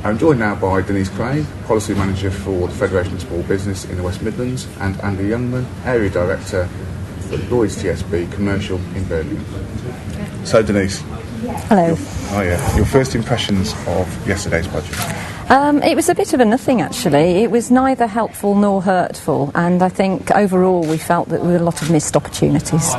I'm joined now by Denise Craig, Policy Manager for the Federation of Small Business in the West Midlands, and Andy Youngman, Area Director for Lloyds TSB Commercial in Birmingham. So Denise. Hello. Your first impressions of yesterday's budget? It was a bit of a nothing, actually. It was neither helpful nor hurtful, and I think overall we felt that there were a lot of missed opportunities.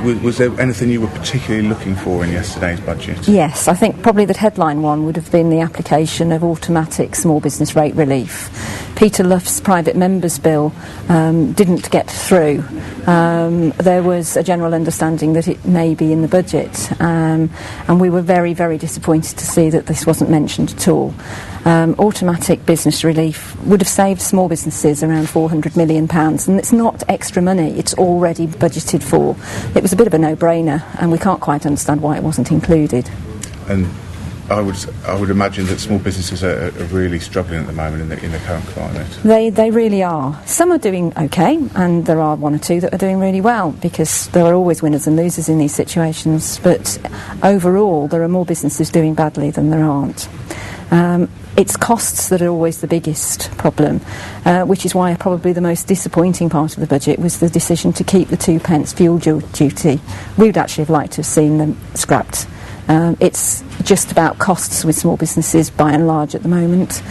Was there anything you were particularly looking for in yesterday's budget? Yes, I think probably the headline one would have been the application of automatic small business rate relief. Peter Luff's private members bill didn't get through. There was a general understanding that it may be in the budget, and we were very, very disappointed to see that this wasn't mentioned at all. Automatic business relief would have saved small businesses around £400 million, and it's not extra money, it's already budgeted for. It was a bit of a no-brainer, and we can't quite understand why it wasn't included. And I would imagine that small businesses are really struggling at the moment in the current climate. They really are. Some are doing okay, and there are one or two that are doing really well, because there are always winners and losers in these situations, but overall there are more businesses doing badly than there aren't. It's costs that are always the biggest problem, which is why probably the most disappointing part of the budget was the decision to keep the 2p fuel duty. We would actually have liked to have seen them scrapped. It's just about costs with small businesses by and large at the moment,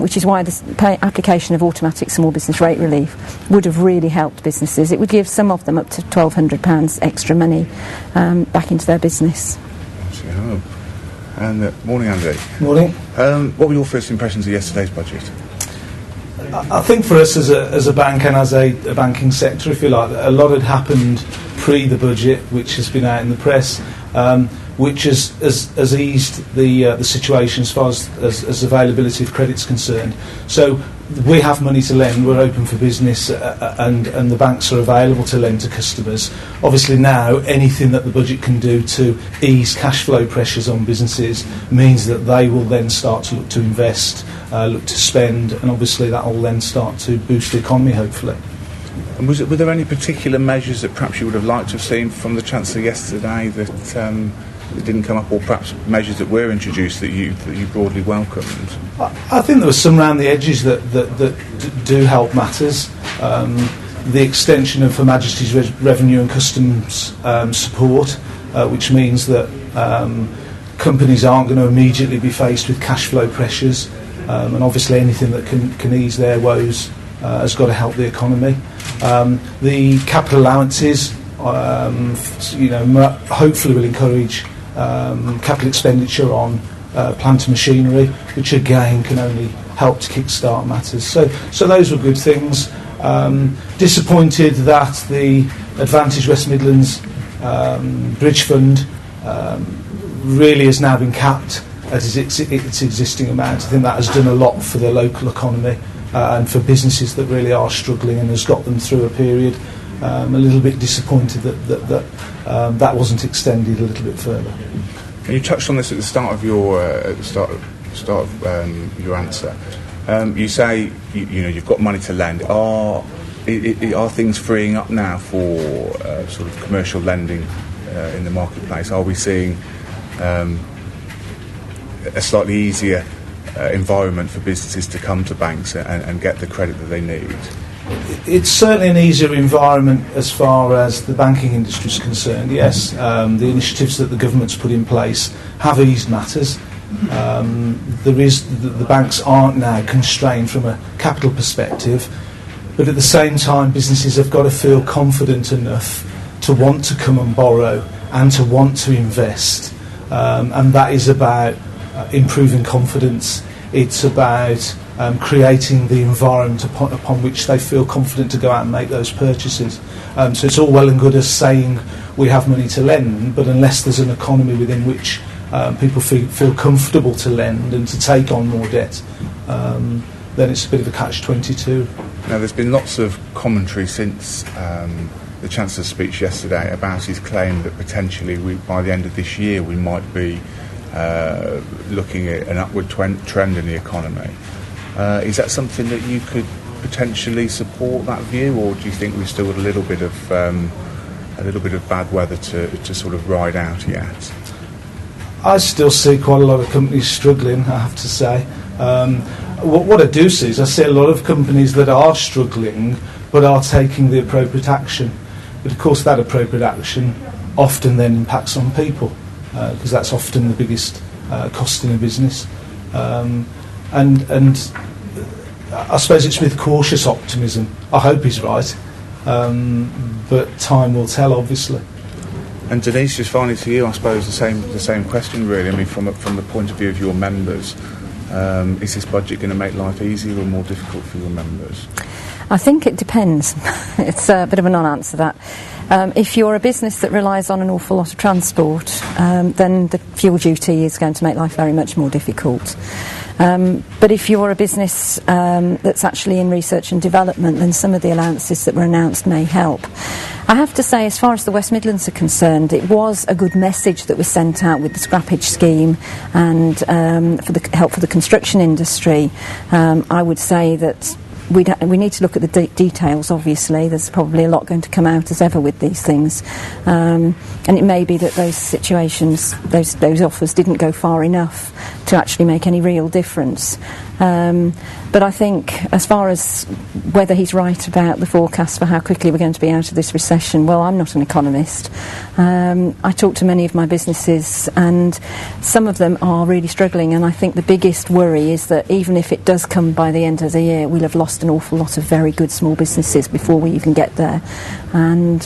which is why the application of automatic small business rate relief would have really helped businesses. It would give some of them up to £1,200 extra money back into their business. I hope. And morning, Andy. Morning. What were your first impressions of yesterday's budget? I think for us as a bank and as a banking sector, if you like, a lot had happened pre the budget, which has been out in the press, which has eased the situation as far as availability of credit's concerned. So we have money to lend, we're open for business, and the banks are available to lend to customers. Obviously now, anything that the budget can do to ease cash flow pressures on businesses means that they will then start to look to invest, look to spend, and obviously that will then start to boost the economy, hopefully. And were there any particular measures that perhaps you would have liked to have seen from the Chancellor yesterday that didn't come up, or perhaps measures that were introduced that you broadly welcomed? I think there were some around the edges that do help matters. The extension of Her Majesty's Revenue and Customs support, which means that companies aren't going to immediately be faced with cash flow pressures, and obviously anything that can ease their woes has got to help the economy. The capital allowances, hopefully will encourage capital expenditure on plant and machinery, which again can only help to kick-start matters. So those were good things. Disappointed that the Advantage West Midlands Bridge Fund really has now been capped at its existing amount. I think that has done a lot for the local economy and for businesses that really are struggling, and has got them through a period. A little bit disappointed that wasn't extended a little bit further. And you touched on this at the start of your your answer. You say you've got money to lend. Are things freeing up now for sort of commercial lending in the marketplace? Are we seeing a slightly easier environment for businesses to come to banks and get the credit that they need? It's certainly an easier environment as far as the banking industry is concerned, yes. The initiatives that the government's put in place have eased matters. The banks aren't now constrained from a capital perspective, but at the same time businesses have got to feel confident enough to want to come and borrow and to want to invest, and that is about improving confidence. It's about creating the environment upon which they feel confident to go out and make those purchases. So it's all well and good as saying we have money to lend, but unless there's an economy within which people feel comfortable to lend and to take on more debt, then it's a bit of a catch-22. Now, there's been lots of commentary since the Chancellor's speech yesterday about his claim that potentially by the end of this year we might be looking at an upward trend in the economy. Is that something that you could potentially support, that view, or do you think we've still got a little bit of bad weather to sort of ride out yet? I still see quite a lot of companies struggling, I have to say. What I do see is I see a lot of companies that are struggling but are taking the appropriate action. But of course that appropriate action often then impacts on people, because that's often the biggest cost in a business. And I suppose it's with cautious optimism. I hope he's right, but time will tell, obviously. And Denise, just finally to you, I suppose the same question really. I mean, from the point of view of your members, is this budget going to make life easier or more difficult for your members? I think it depends. It's a bit of a non-answer, that. If you're a business that relies on an awful lot of transport, then the fuel duty is going to make life very much more difficult. But if you're a business that's actually in research and development, then some of the allowances that were announced may help. I have to say, as far as the West Midlands are concerned, it was a good message that was sent out with the scrappage scheme and for the help for the construction industry. I would say that we need to look at the details, obviously. There's probably a lot going to come out as ever with these things. And it may be that those situations, those offers didn't go far enough to actually make any real difference. But I think as far as whether he's right about the forecast for how quickly we're going to be out of this recession, well, I'm not an economist. I talk to many of my businesses and some of them are really struggling, and I think the biggest worry is that even if it does come by the end of the year, we'll have lost an awful lot of very good small businesses before we even get there. And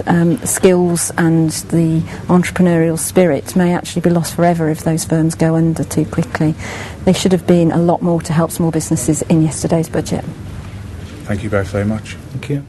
skills and the entrepreneurial spirit may actually be lost forever if those firms go under too quickly. There should have been a lot more to help small businesses in yesterday's budget. Thank you both very much. Thank you.